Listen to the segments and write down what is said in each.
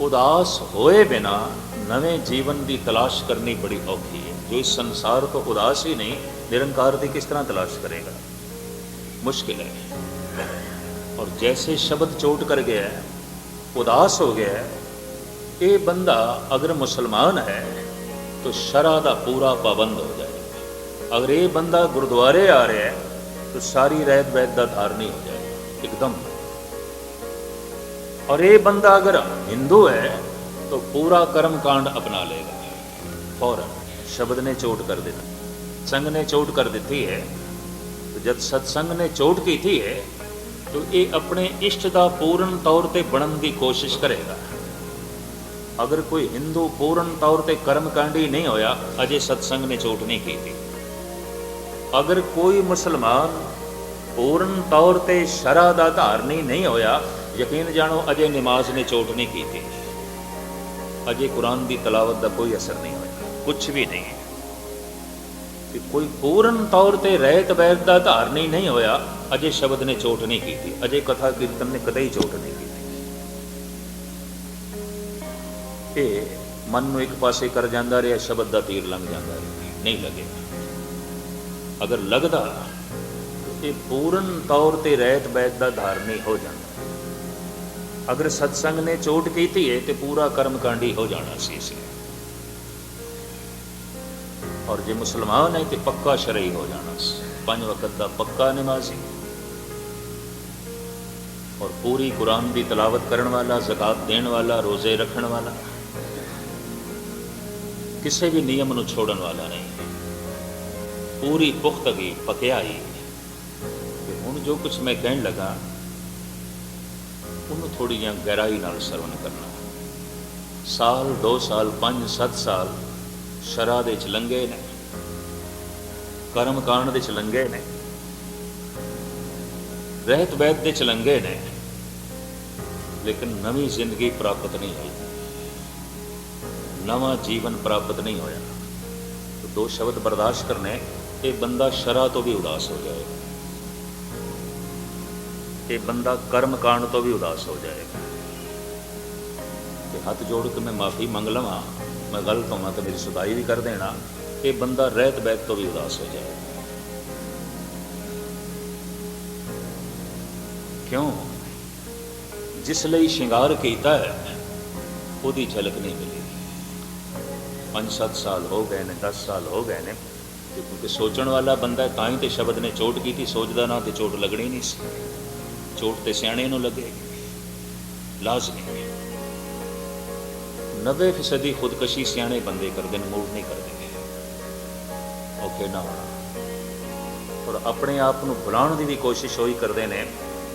उदास होए बिना नवे जीवन की तलाश करनी बड़ी औखी है। जो इस संसार तो उदास ही नहीं, निरंकार की किस तरह तलाश करेगा, मुश्किल है। और जैसे शब्द चोट कर गया है, उदास हो गया है, ये बंदा अगर मुसलमान है तो शरा दा पूरा पाबंद हो जाएगा। अगर ये बंदा गुरुद्वारे आ रहा है तो सारी रहत वैत का धारनी हो जाएगा एकदम। और ये बंदा अगर हिंदू है तो पूरा कर्म कांड अपना लेगा फौरन। शब्द ने चोट कर देना, संग ने चोट कर दी है। तो जब सत्संग ने चोट की थी है तो ये अपने इष्ट का पूर्ण तौर पर बनने की कोशिश करेगा। अगर कोई हिंदू पूर्ण तौर पर कर्मकांडी नहीं होया, अजय सत्संग ने चोट नहीं की थी। अगर कोई मुसलमान पूर्ण तौर पर शरा दा धारनी नहीं होया, यकीन जानो अजय नमाज ने चोट नहीं की थी। अजय कुरान की तलावत का कोई असर नहीं होया, कुछ भी नहीं है। कि कोई पूर्ण तौर पर रहत वैत का धारनी नहीं होया, अजय शब्द ने चोट नहीं की थी। अजय कथा कीर्तन ने कदे ही चोट नहीं की थी। ये मन में एक पासे कर जाता रहा, शब्द का तीर लंघ जाता रहा, नहीं लगे। अगर लगता तो ये पूर्ण तौर पर रहत वैत का धारनी हो जाता। अगर सत्संग ने चोट की थी है तो पूरा कर्मकांडी हो जाना सी। और जे मुसलमान है तो पक्का शरई हो जाना, 5 वक्त का पक्का नमाजी और पूरी कुरान की तलावत करने वाला, ज़कात देने वाला, रोजे रखने वाला, किसी भी नियम को छोड़न वाला नहीं। पूरी पुख्तगी पक्याई। हुण जो कुछ मैं कहन लगा उन्होंने थोड़ी जी गहराई नाल सरवण करना। साल 2 साल 5 7 साल शरा दे च लंघे ने, कर्म कांड दे च लंघे ने, रहत वैत दे च लंघे ने, लेकिन नवी जिंदगी प्राप्त नहीं हुई, नवा जीवन प्राप्त नहीं होया। तो 2 शब्द बर्दाश्त करने, ये बंदा शरा तो भी उदास हो जाएगा, ये बंदा कर्म कांड तो भी उदास हो जाएगा। हाथ जोड़ के मैं माफ़ी मंग लवा, मैं गलत होना तो मेरी सुधाई भी कर देना। ये बंदा रहत वैत तो भी उदास हो जाएगा। क्यों? जिस लिए श्रृंगार किया है उसकी झलक नहीं मिली। 5-7 साल हो गए ने, 10 साल हो गए ने, क्योंकि सोचण वाला बंदा तां ही तो शब्द ने चोट की थी। सोचदा ना तो चोट लगनी नहीं सी। चोट तो सियाणे नूं लगेगी लाजमी। 90% खुदकशी सियाणे बंदे करते हैं, मूड नहीं करते, औखे ना होना। और अपने आप को भुलाने की भी कोशिश वही करते हैं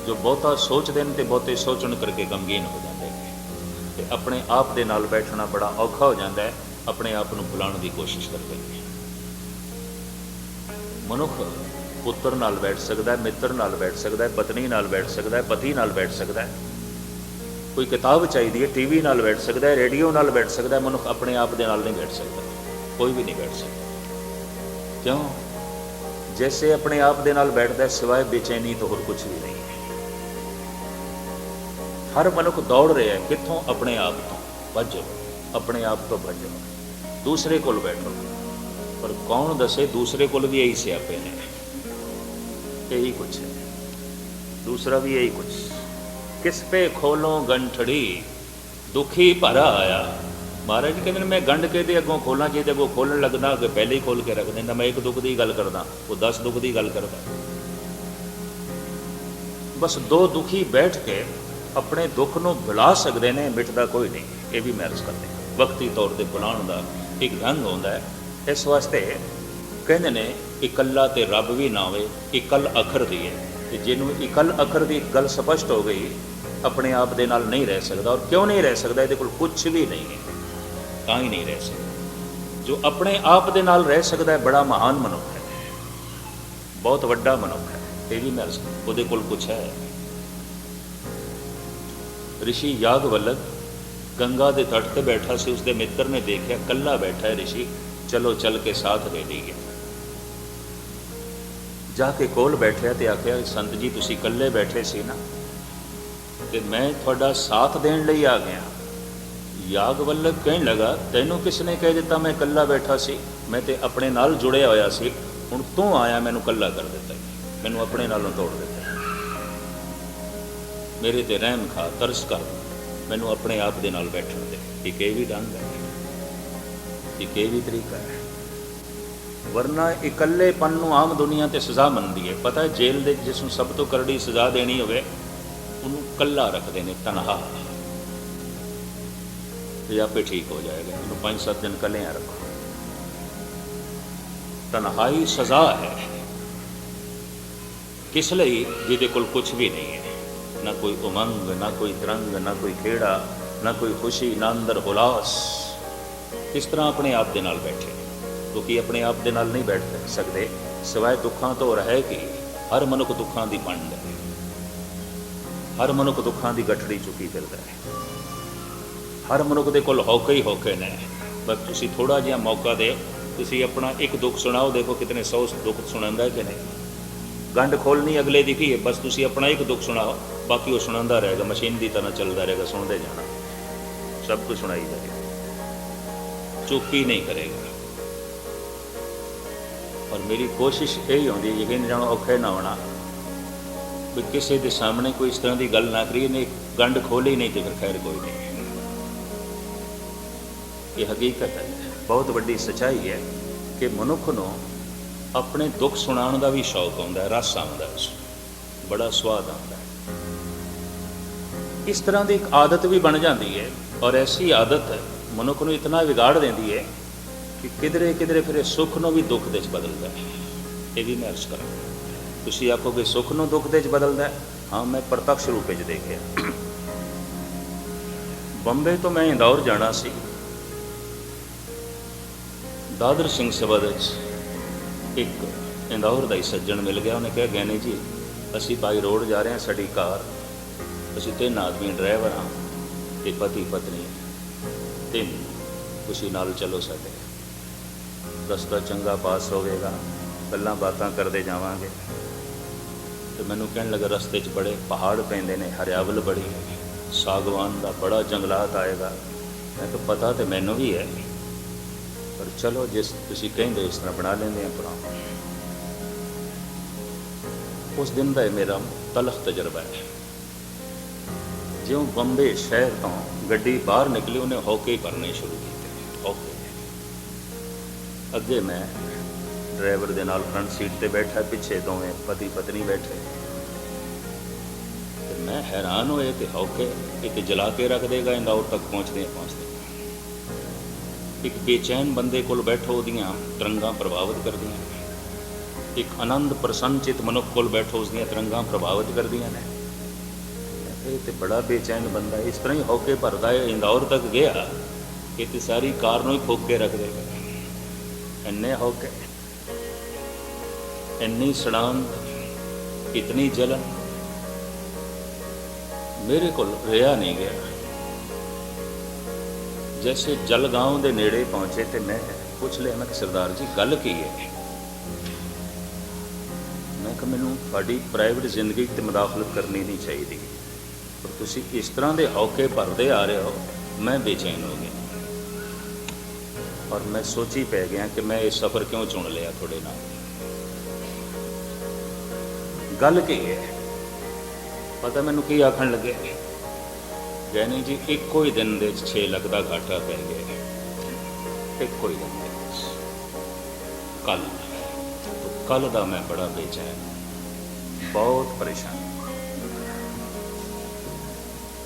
जो बहुता सोचते हैं, तो बहुते सोचण करके गमगीन हो जाते हैं। अपने आप के नाल बैठना बड़ा औखा हो जाता है, अपने आप को भुलाने की कोशिश करते हैं। मनुख पुत्र नाल बैठ सकता है, मित्र नाल बैठ सकता है, पत्नी नाल बैठ सकता है, पति नाल बैठ सकता है, कोई किताब चाहिए टीवी नाल बैठ सकता है, रेडियो नाल बैठ सकता है। मनुख अपने आप दे नाल नहीं बैठ सकता, कोई भी नहीं बैठ सकता। क्यों? जैसे अपने आप दे नाल बैठता है, सिवाय बेचैनी तो और कुछ भी नहीं है। हर मनुख दौड़ रहा है कितों? अपने आप तो भजो, अपने आप तो भजो, दूसरे कोल बैठो। पर कौन दसे दूसरे कोल भी यही सियापे ने, यही कुछ है, दूसरा भी यही कुछ। किस पे खोलो गंठड़ी दुखी भरा आया। महाराज जी कहते मैं गंढ के अगों खोलना चाहिए, अगों खोलन लगना, अगे पहले ही खोल के रख देना। मैं एक दुख की गल करदा, वो 10 दुख की गल करदा। बस 2 दुखी बैठ के अपने दुख को भुला सकते हैं, मिटदा कोई नहीं। ये भी मैं अर्ज करते हैं, वक्ती तौर पर भुलाने का एक ढंग होता है। इस वास्ते कहते ने इकल्ला ते रब भी ना होवे, इकल अखर दी है। जिन्हों इकल अखर की गल स्पष्ट हो गई, अपने आप दे नाल नहीं रह सकता। और क्यों नहीं रह सकता? ये कुछ भी नहीं है, तां ही नहीं रह सकता। जो अपने आप दे नाल रह सकता है बड़ा महान मनुख है, बहुत वड्डा मनुख है। ये भी मैं उसदे कोल कुछ है। ऋषि यागवल्लभ गंगा के तट पर बैठा से, उसके मित्र ने देखा कल्ला बैठा है ऋषि, चलो चल के साथ ले लीए। जाके कोल बैठा तो आख्या संत जी तुसी कल्ले बैठे सी ना, तो मैं थोड़ा साथ देने लिए आ गया। यागवल्लभ कहने लगा, तैनू किसने कह दिता मैं कल्ला बैठा सी, मैं तो अपने नाल जुड़िया होया सी, हुण तू आया मैनू कल्ला कर दिता, मैनू अपने नालों तोड़ दिता, मेरे ते रहम खा, तरस कर, मैनू अपने आप दे नाल बैठण दे। एक ये भी ढंग है, एक ये भी तरीका है। वरना इकल्लेपन नूं आम दुनिया ते सज़ा मनदी है। पता है जेल दे जिसनूं सब तो करड़ी सज़ा देनी होवे उन्होंने कल्ला रखते हैं, तनहा, ये आपे ठीक हो जाएगा, इन्हों 5-7 दिन कलिया रखो। तनहाई सज़ा है किस लिए? जिहदे कोल कुछ भी नहीं है, ना कोई उमंग, ना कोई तरंग, ना कोई खेड़ा, ना कोई खुशी, ना अंदर हुलास। किस तरह अपने आप दे नाल बैठे, क्योंकि अपने आप दे नाल नहीं बैठ सकते सिवाय दुखों तो रहे कि हर मनुख दुखों की पंड है, हर मनुख दुखों की गठड़ी चुकी फिरदा है, हर मनुख दे कोल हौके ही हौके ने। बस तुसी थोड़ा जिहा मौका दे, तुसी अपना एक दुख सुनाओ, देखो कितने 100 दुख सुनांदा है कि नहीं। गंढ खोलनी अगले दी की है, बस तुसी अपना एक दुख सुनाओ, बाकी वो सुनांदा रहेगा, मशीन की तरह चलता रहेगा, सुनते जाना, सब कुछ सुनाई जाएगा, चुप ही नहीं करेगा। और मेरी कोशिश यही होती है, यकीन जानो औखे ना होना भी किसी के सामने कोई इस तरह की गल ना करिए, नहीं गंढ खोली नहीं तो फिर खैर कोई नहीं। ये हकीकत है, बहुत बड़ी सच्चाई है कि मनुख को अपने दुख सुनाने का भी शौक आता है, रस आता है, बड़ा स्वाद आता है। इस तरह की एक आदत भी बन जाती है, और ऐसी आदत मनुख को इतना बिगाड़ देती है कि किधरे किधरे फिर सुख को भी दुख दे बदलता है। ये भी मैं अर्ज करा, तुसी आखोगे सुख को दुख दे बदलता है, हाँ मैं प्रत्यक्ष रूप में देखे। बंबे तो मैं इंदौर जाना सी, दादर सिंह सभा एक इंदौर का ही सज्जन मिल गया, उन्हें कहा गैनी जी असी बाई रोड जा रहे हैं, साड़ी कार, असी 3 आदमी ड्राइवर हाँ, एक पति पत्नी 3, खुशी नाल चलो साडे, रस्ता चंगा पास होवेगा, गल्लां बातां करते जावांगे। तो मैनू कहने लगा रस्ते च बड़े पहाड़ पैंदे ने, हरियावल बड़ी, सागवान का बड़ा जंगलात आएगा। मैं तो पता तो मैनू भी है, पर चलो जिस तुसी कहिंदे इस तरह बना लेंदे अपना। उस दिन का मेरा तलख तजर्बा है। ज्यों बंबे शहर तो गड्डी बाहर निकली, उन्हें हौके ही भरने शुरू किए, हौके। अगे मैं ड्राइवर के नाल फ्रंट सीट पर बैठा, पिछे दोवें पति पत्नी बैठे। तो मैं हैरान होए कि हौके एक जला के रख देगा इंदौर तक पहुँचते पहुँचते। एक बेचैन बंदे कोल बैठो, उसदियां तरंगां प्रभावित कर दियां, एक आनंद प्रसन्नचित मनुख कोल बैठो, उसदियां तरंगां प्रभावित कर दियां ने। तो बड़ा बेचैन बंदा इस तरह ही हौके भरदा है, इंदौर तक गया कि तो सारी कार नूं ही फूक के रख देगा। इन्ने हौके, इन्नी सड़ांत, इतनी जलन, मेरे को रहा नहीं गया। जैसे जलगांव के नेड़े पहुंचे तो मैं पूछ लिया, मैं सरदार जी गल की है? मैं कहा मैनू तुहाडी प्राइवेट जिंदगी ते मुदाखलत करनी नहीं चाहिए, पर तुसी इस तरह के हौके भरते आ रहे हो, मैं बेचैन हो गया। और मैं सोची पै गया कि मैं ये सफ़र क्यों चुन लिया थोड़े नाल। गल की है पता मैनू की आखन लगे, गैनी जी एको ही दिन दे 6 लाख का घाटा पै गया, एको ही दिन दे। कल तो कल का मैं बड़ा बेचैन, बहुत परेशान।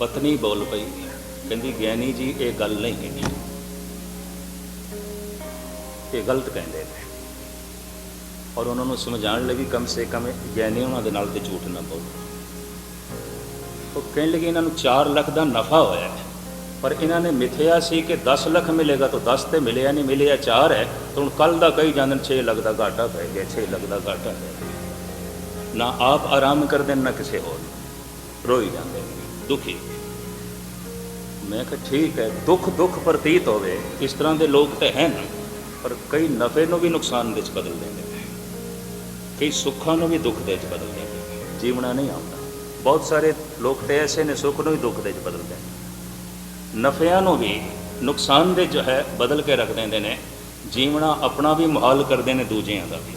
पत्नी बोल पई, कहती गैनी जी ये गल नहीं है, ये गलत कहते हैं। और उन्होंने समझाने लगी कम से कम गैनी उन्होंने नाल ते झूठ ना बोलो। तो कहने लगे इन्होंने 4 लाख का नफा होया है, पर इन्होंने मिथया सी कि 10 लाख मिलेगा, तो 10 तो मिले नहीं, मिले 4 है, तो हम कल का कही जाते 6 लाख का घाटा पै गया, 6 लाख का घाटा है। ना आप आराम कर दें ना किसी होर, रोई जाते दुखी। मैं कहा ठीक है, दुख दुख प्रतीत होवे, इस तरह के लोग तो हैं ना, पर कई नफे को भी नुकसान दे बदल देंगे, कई सुखों को भी दुख दे बदल देंगे, जीवना नहीं आता। बहुत सारे लोग तो ऐसे ने सुख को ही दुख दे बदल देंगे। ਨਫਿਆਂ ਨੂੰ ਵੀ ਨੁਕਸਾਨ ਦੇ ਜੋ ਹੈ ਬਦਲ ਕੇ ਰੱਖ ਦਿੰਦੇ ਨੇ। ਜੀਵਣਾ ਆਪਣਾ ਵੀ ਮੁਹਾਲ ਕਰਦੇ ਨੇ, ਦੂਜਿਆਂ ਦਾ ਵੀ।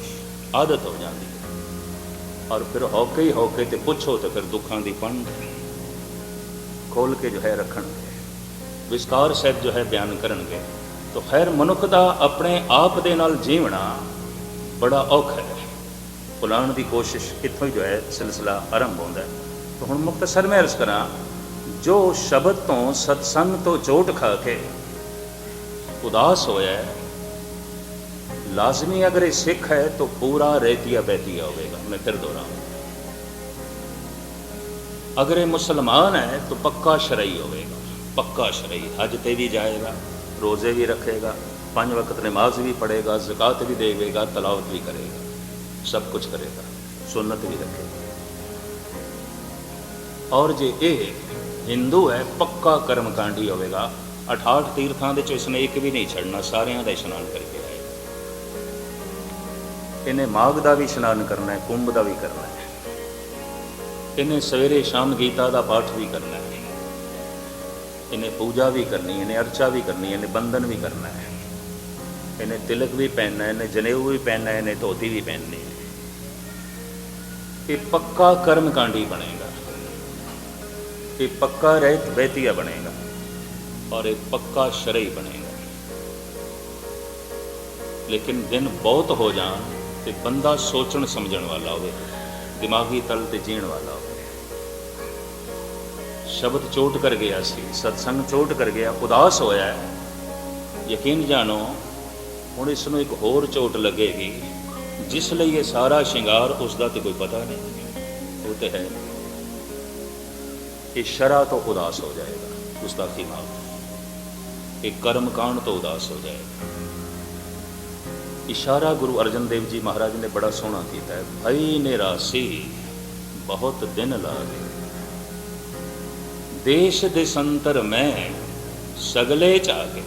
ਆਦਤ ਹੋ ਜਾਂਦੀ ਹੈ। ਔਰ ਫਿਰ ਹੌਕੇ ਤੇ ਪੁੱਛੋ ਤੇ ਫਿਰ ਦੁੱਖਾਂ ਦੀ ਪੰਡ ਖੋਲ ਕੇ ਜੋ ਹੈ ਰੱਖਣਗੇ, ਵਿਸਤਾਰ ਸਹਿਤ ਜੋ ਹੈ ਬਿਆਨ ਕਰਨਗੇ। ਤਾਂ ਖੈਰ ਮਨੁੱਖ ਦਾ ਆਪਣੇ ਆਪ ਦੇ ਨਾਲ ਜੀਵਣਾ ਬੜਾ ਔਖਾ ਹੈ। ਭੁਲਾਉਣ ਦੀ ਕੋਸ਼ਿਸ਼ ਇੱਥੋਂ ਹੀ ਜੋ ਹੈ ਸਿਲਸਿਲਾ ਆਰੰਭ ਹੁੰਦਾ ਹੈ। ਤਾਂ ਹੁਣ ਮੁਖਤਸਰ ਮੈਂ ਅਰਜ਼ ਕਰਾਂ, ਜੋ ਸ਼ਬਦ ਤੋਂ ਸਤਸੰਗ ਤੋਂ ਚੋਟ ਖਾ ਕੇ ਉਦਾਸ ਹੋਇਆ ਹੈ, ਲਾਜ਼ਮੀ ਅਗਰ ਇਹ ਸਿੱਖ ਹੈ ਤਾਂ ਪੂਰਾ ਰਹਿਤੀਆ ਬਹਿਤੀਆ ਹੋਵੇਗਾ। ਮੈਂ ਫਿਰ दोहराऊं, अगर ये मुसलमान है तो पक्का शरई होगा, पक्का शरई। हज पे भी जाएगा, रोज़े भी रखेगा, 5 वक्त नमाज भी पढ़ेगा, ज़कात भी देगा, तलावत भी करेगा, सब कुछ करेगा, सुन्नत भी रखेगा। और जे ये हिंदू है पक्का कर्मकांडी होगा। 68 तीर्थां दे चों इसने एक भी नहीं छड़ना, सारियां दा इशनान करके आएगा। इन्हें माघ दा भी इशनान करना है, कुंभ दा भी करना है, इन्हें सवेरे शाम गीता का पाठ भी करना है, इन्हें पूजा भी करनी है, इन्हें अर्चा भी करनी है, इन्हें बंधन भी करना है, इन्हें तिलक भी पहनना है, इन्हें जनेऊ भी पहनना है, इन्हें धोती भी पहननी है। ये पक्का कर्मकांडी बनेगा, ये पक्का रहत बहतिया बनेगा और एक पक्का शरई बनेगा। लेकिन दिन बहुत हो जान तो बंदा सोचण समझण वाला हो, दिमागी तल ते जीण वाला हो। शब्द चोट कर गया सी, सत्संग चोट कर गया, उदास होया है, यकीन जानो हुण इसनूं एक होर चोट लगेगी जिस लिए ये सारा शिंगार उसका तो कोई पता नहीं। वो तो है ये शरा तो उदास हो जाएगा, गुस्ताखी माफ, एक कर्म कांड तो उदास हो जाएगा। इशारा गुरु अर्जन देव जी महाराज ने बड़ा सोहना किया है, भई निरासी बहुत दिन लागे, देश देशंतर में सगले जाके।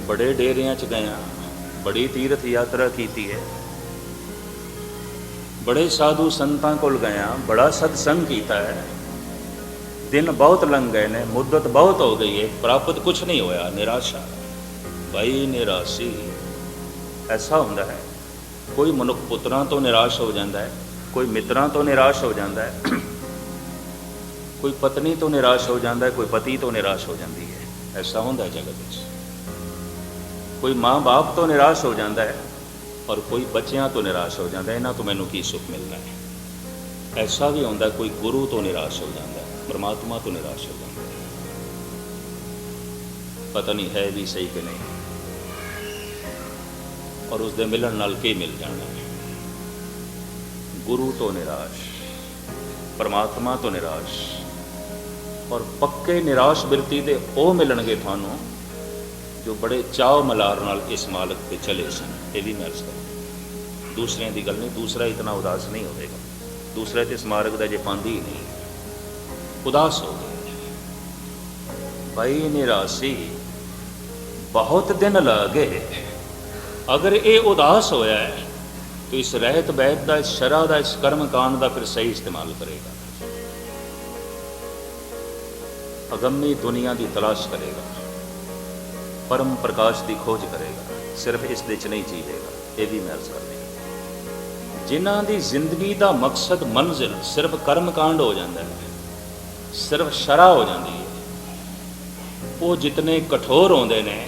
बड़े डेरियां च गया, बड़ी तीर्थ यात्रा की है, बड़े साधु संतां कोल गया, बड़ा सत्संग किया है, दिन बहुत लंघ गए ने, मुद्दत बहुत हो गई है, प्राप्त कुछ नहीं होया, निराशा। भाई निराशी ऐसा होता है। कोई मनुख पुत्रां तो निराश हो जाता है, कोई मित्रां तो निराश हो जाता है, कोई पत्नी तो निराश हो जाता है, कोई पति तो निराश हो जाती है। ऐसा होता है जगत में। कोई माँ बाप तो निराश हो जाता है और कोई बच्चियां तो निराश हो जाता है, इन्हां तो मैनूं की सुख मिलना है। ऐसा भी होता है कोई गुरु तो निराश हो जाता है, परमात्मा तो निराश हो जाता है, पता नहीं है भी सही कि नहीं, और उसके मिलन नाल के मिल जाना है। गुरु तो निराश, परमात्मा तो निराश, और पक्के निराश बिरती दे ओ मिलणगे थानू जो बड़े चाव मलार नाल इस मालक पे चले सन। ये भी मैं अर्ज कर, दूसरे की गल नहीं, दूसरा इतना उदास नहीं होगा, दूसरा तो इस मार्ग का जे पांदी ही नहीं, उदास हो गए। भाई निराशी बहुत दिन लगे। अगर ये उदास होया है तो इस रहत बैत का, इस शरा का, इस कर्म कांड का फिर सही इस्तेमाल करेगा, अगम्य दुनिया की तलाश करेगा, परम प्रकाश की खोज करेगा, सिर्फ इस दे च नहीं जीवेगा। ये भी मैं अर्ज कर रही, जिन्हां दी जिंदगी का मकसद मंजिल सिर्फ कर्म कांड हो जाता है, सिर्फ शरा हो जाती है, वो जितने कठोर होंदे ने,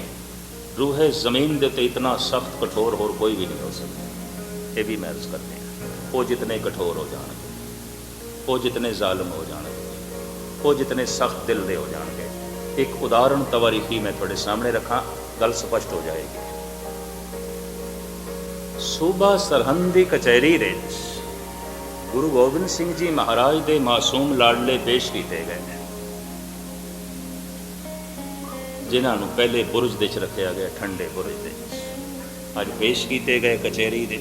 रूहे जमीन दे ते इतना सख्त कठोर होर कोई भी नहीं हो सकता। ये भी मैं अर्ज करते हैं, वो जितने कठोर हो जाएंगे, वो जितने जालिम हो जाएंगे, वो जितने सख्त दिल दे हो जाएंगे। एक उदाहरण तवारीखी मैं थोड़े सामने रखा, गल स्पष्ट हो जाएगी। सूबा सरहंद दी कचहरी दे गुरु गोबिंद सिंह जी महाराज दे मासूम लाडले पेश किए गए हैं, जिन्होंने पहले बुरज दे रखा गया, ठंडे बुरज दे अज पेश किए गए कचहरी दे।